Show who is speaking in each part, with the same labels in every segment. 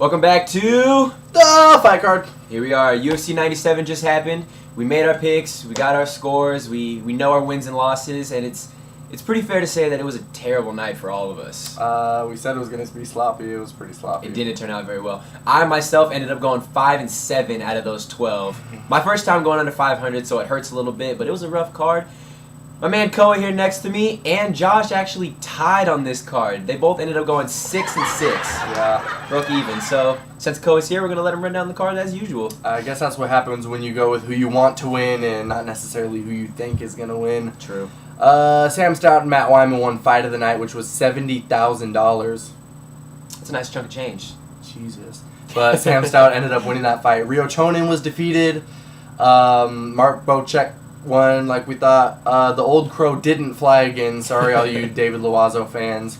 Speaker 1: Welcome back to
Speaker 2: the fight card.
Speaker 1: Here we are. UFC 97 just happened. We made our picks. We got our scores. We know our wins and losses, and it's pretty fair to say that it was a terrible night for all of us.
Speaker 2: We said it was going to be sloppy. It was pretty sloppy.
Speaker 1: It didn't turn out very well. I myself ended up going 5-7 out of those 12. My first time going under 500, so it hurts a little bit, but it was a rough card. My man Koa here next to me and Josh actually tied on this card. They both ended up going 6-6.
Speaker 2: Yeah.
Speaker 1: Broke even. So since Koa's here, we're going to let him run down the card as usual.
Speaker 2: I guess that's what happens when you go with who you want to win and not necessarily who you think is going to win.
Speaker 1: True.
Speaker 2: Sam Stout and Matt Wyman won fight of the night, which was $70,000.
Speaker 1: That's a nice chunk of change.
Speaker 2: Jesus. But Sam Stout ended up winning that fight. Rio Chonin was defeated. Mark Bocek won like we thought. The old crow didn't fly again. Sorry, all you David Loazo fans.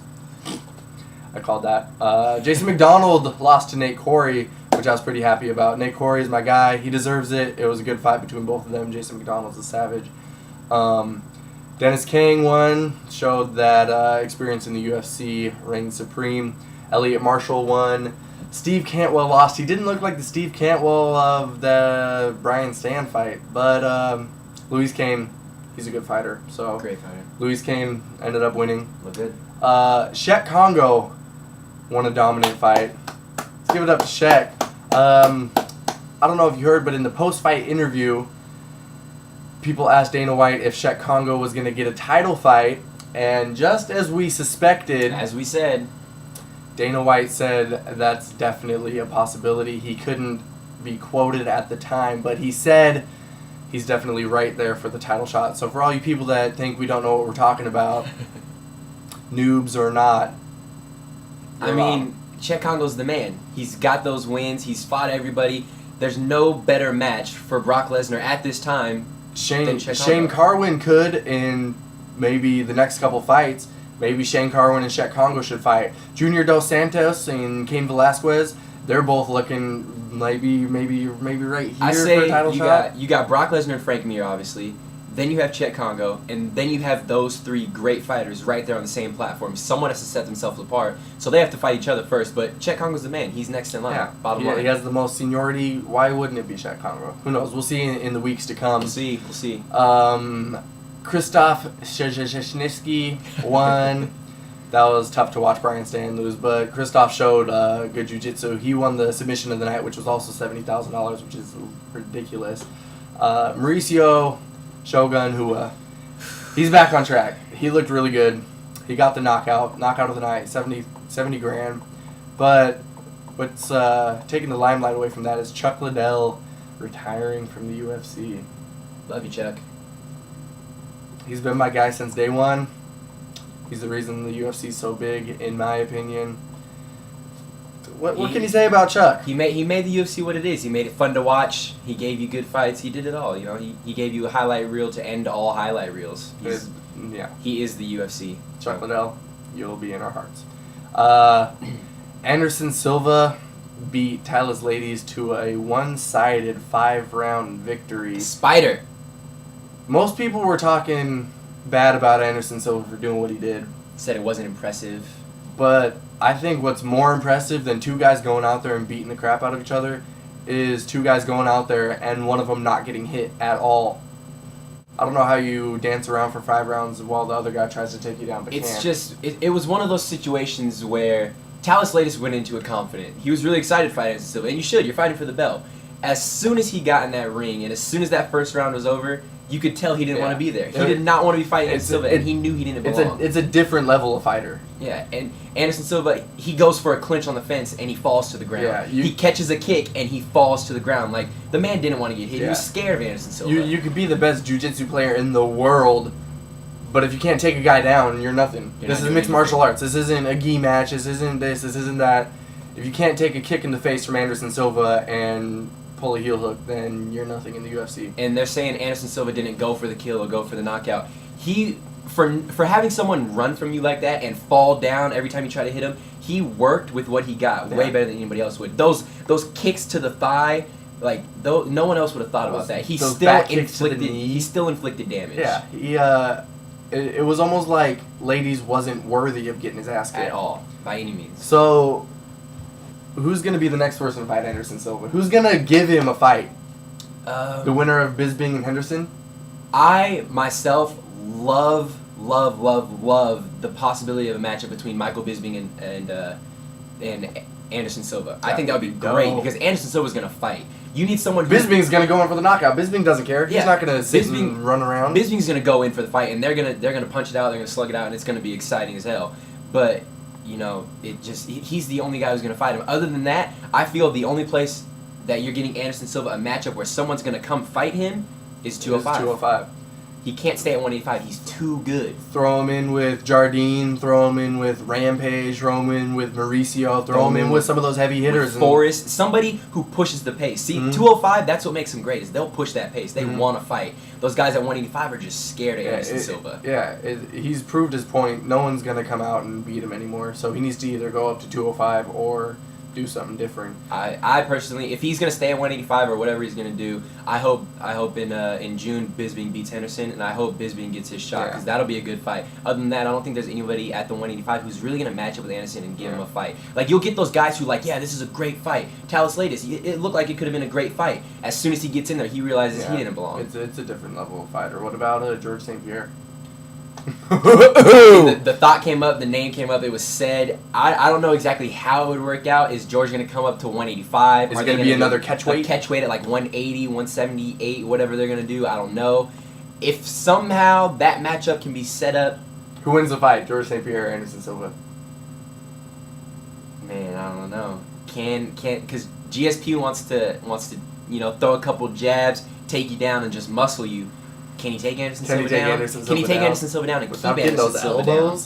Speaker 2: I called that. Jason McDonald lost to Nate Corey, which I was pretty happy about. Nate Corey is my guy. He deserves it. It was a good fight between both of them. Jason McDonald's a savage. Dennis Kang won, showed that experience in the UFC reigns supreme. Elliot Marshall won. Steve Cantwell lost. He didn't look like the Steve Cantwell of the Brian Stan fight, but Louis Kane, he's a good fighter. So
Speaker 1: Great fighter.
Speaker 2: Louis Kane ended up winning.
Speaker 1: Look good.
Speaker 2: Cheick Kongo won a dominant fight. Let's give it up to Cheick. I don't know if you heard, but in the post-fight interview, people asked Dana White if Cheick Kongo was going to get a title fight, and just as we suspected,
Speaker 1: As we said,
Speaker 2: Dana White said that's definitely a possibility. He couldn't be quoted at the time, but he said he's definitely right there for the title shot. So for all you people that think we don't know what we're talking about, noobs or not,
Speaker 1: I mean, Cheick Kongo's the man. He's got those wins. He's fought everybody. There's no better match for Brock Lesnar at this time.
Speaker 2: Shane Carwin could in maybe the next couple fights. Maybe Shane Carwin and Cheick Kongo should fight. Junior Dos Santos and Cain Velasquez, they're both looking maybe right here
Speaker 1: I say
Speaker 2: for a title shot.
Speaker 1: you got Brock Lesnar and Frank Mir, obviously. Then you have Cheick Kongo, and then you have those three great fighters right there on the same platform. Someone has to set themselves apart, so they have to fight each other first. But Cheick Kongo's the man. He's next in line.
Speaker 2: Yeah,
Speaker 1: Bottom line.
Speaker 2: he has the most seniority. Why wouldn't it be Cheick Kongo? Who knows? We'll see in the weeks to come.
Speaker 1: We'll see.
Speaker 2: Krzysztof Szczesny won. That was tough to watch Brian Stan lose, but Krzysztof showed good jiu-jitsu. He won the submission of the night, which was also $70,000, which is ridiculous. Mauricio Shogun, who he's back on track. He looked really good. He got the knockout of the night, 70 grand. But what's taking the limelight away from that is Chuck Liddell retiring from the UFC.
Speaker 1: Love you, Chuck.
Speaker 2: He's been my guy since day one. He's the reason the UFC is so big, in my opinion. What can you say about Chuck?
Speaker 1: He made the UFC what it is. He made it fun to watch. He gave you good fights. He did it all. You know, he gave you a highlight reel to end all highlight reels. He is the UFC.
Speaker 2: Chuck Liddell, you'll be in our hearts. Anderson Silva beat Tyler's Ladies to a one-sided 5-round victory.
Speaker 1: Spider.
Speaker 2: Most people were talking bad about Anderson Silva for doing what he did.
Speaker 1: Said it wasn't impressive.
Speaker 2: But I think what's more impressive than two guys going out there and beating the crap out of each other is two guys going out there and one of them not getting hit at all. I don't know how you dance around for 5 rounds while the other guy tries to take you down, but
Speaker 1: It's
Speaker 2: can't.
Speaker 1: just, it was one of those situations where Talis Latis went into it confident. He was really excited to fight Anderson Silva, and you should. You're fighting for the belt. As soon as he got in that ring, and as soon as that first round was over, you could tell he didn't want to be there. He did not want to be fighting Anderson Silva, and he knew he didn't belong.
Speaker 2: It's a different level of fighter.
Speaker 1: Yeah, and Anderson Silva, he goes for a clinch on the fence, and he falls to the ground.
Speaker 2: Yeah,
Speaker 1: he catches a kick, and he falls to the ground. Like, the man didn't want to get hit. He was scared of Anderson Silva.
Speaker 2: You could be the best jiu-jitsu player in the world, but if you can't take a guy down, you're nothing. This is mixed martial arts. This isn't a gi match. This isn't this. This isn't that. If you can't take a kick in the face from Anderson Silva and pull a heel hook, then you're nothing in the UFC.
Speaker 1: And they're saying Anderson Silva didn't go for the kill or go for the knockout. He, for having someone run from you like that and fall down every time you try to hit him, he worked with what he got way better than anybody else would. Those kicks to the thigh, like no one else would have thought about that. He still inflicted damage.
Speaker 2: Yeah, it was almost like Ladies wasn't worthy of getting his ass kicked
Speaker 1: at all by any means.
Speaker 2: So who's going to be the next person to fight Anderson Silva? Who's going to give him a fight? The winner of Bisping and Henderson?
Speaker 1: I, myself, love the possibility of a matchup between Michael Bisping and Anderson Silva. I think that would be great because Anderson Silva's going to fight. You need someone who...
Speaker 2: Bisping's going to go in for the knockout. Bisping doesn't care. He's not going to sit and run around.
Speaker 1: Bisping's going to go in for the fight, and they're gonna punch it out, they're going to slug it out, and it's going to be exciting as hell. But, you know, he's the only guy who's going to fight him. Other than that, I feel the only place that you're getting Anderson Silva a matchup where someone's going to come fight him is 205.
Speaker 2: 205.
Speaker 1: He can't stay at 185. He's too good.
Speaker 2: Throw him in with Jardine. Throw him in with Rampage. Throw him in with Mauricio. Throw him in with some of those heavy hitters.
Speaker 1: Forrest. Somebody who pushes the pace. See, 205, that's what makes them great, is they'll push that pace. They want to fight. Those guys at 185 are just scared of Anderson Silva.
Speaker 2: He's proved his point. No one's going to come out and beat him anymore. So he needs to either go up to 205 or do something different.
Speaker 1: I personally, if he's gonna stay at 185 or whatever he's gonna do, I hope in June Bisping beats Henderson, and I hope Bisping gets his shot because that'll be a good fight. Other than that, I don't think there's anybody at the 185 who's really gonna match up with Anderson and give him a fight. Like you'll get those guys who this is a great fight. Talis Latis, it looked like it could have been a great fight. As soon as he gets in there, he realizes he didn't belong.
Speaker 2: It's a different level of fighter. What about George St Pierre?
Speaker 1: The thought came up, the name came up, it was said. I don't know exactly how it would work out. Is George going to come up to 185?
Speaker 2: Is it going to be another catch weight?
Speaker 1: Catch weight at like 180, 178, whatever they're going to do, I don't know. If somehow that matchup can be set up.
Speaker 2: Who wins the fight, George St Pierre or Anderson Silva?
Speaker 1: Man, I don't know. Because GSP wants to throw a couple jabs, take you down, and just muscle you. Can he take Anderson Silva down? Can he take Anderson Silva down and keep Anderson Silva down?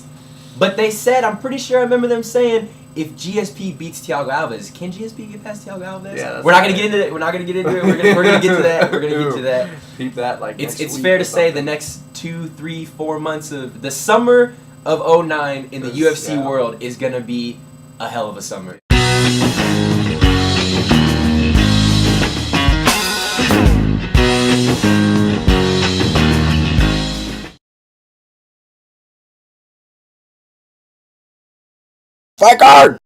Speaker 1: But they said, I'm pretty sure I remember them saying, if GSP beats Thiago Alves, can GSP get past Thiago Alves?
Speaker 2: Yeah,
Speaker 1: we're not gonna get into it. We're not gonna get into it. We're gonna get to that. We're gonna get to that.
Speaker 2: Keep that
Speaker 1: it's fair to say the next 2, 3, 4 months of the summer of 2009 in the UFC world is gonna be a hell of a summer.
Speaker 2: Fight card!